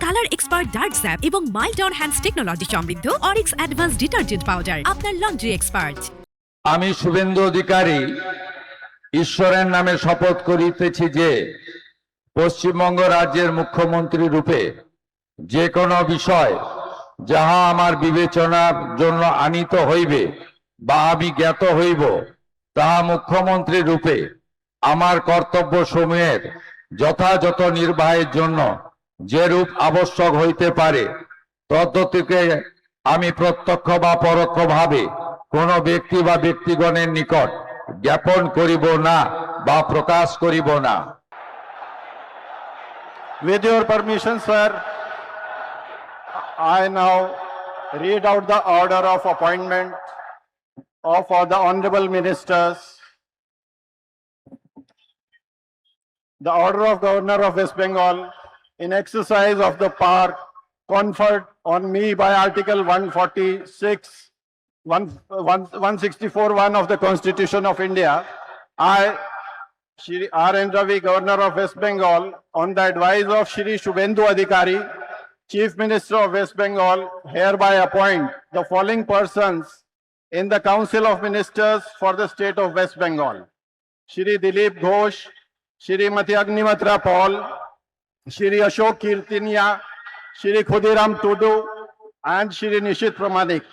Colour expert dark sap এবং mild on hands technology সমৃদ্ধ Orix advance detergent powder আপনার laundry expert. আমি শুভেন্দু অধিকারী ঈশ্বরের নামে শপথ করিতেছি যে পশ্চিমবঙ্গ রাজ্যের মুখ্যমন্ত্রী রূপে যে কোনো বিষয় যাহা আমার বিবেচনার জন্য আনিত হইবে বা আমি জ্ঞাত হইব, তাহা মুখ্যমন্ত্রী রূপে আমার কর্তব্য সমূহের যথাযথ নির্বাহের জন্য যে রূপ আবশ্যক হইতে পারে তদ্গতিকে আমি প্রত্যক্ষ বা পরোক্ষভাবে কোনো ব্যক্তি বা ব্যক্তিগণের নিকট জ্ঞাপন করিব না বা প্রকাশ করিব না। With your permission, sir, I now read out the order of appointment of all the honorable ministers. The order of Governor of West Bengal in exercise of the power conferred on me by Article 164(1) of the Constitution of India, I, Shri R.N. Ravi, Governor of West Bengal, on the advice of Shri Shubhendu Adhikari, Chief Minister of West Bengal, hereby appoint the following persons in the Council of Ministers for the state of West Bengal: Shri Dilip Ghosh, Shrimati Agnimatra Paul, Shri Ashok Kirtinia, Shri Khudiram Tudu, and Shri Nishit Pramanik.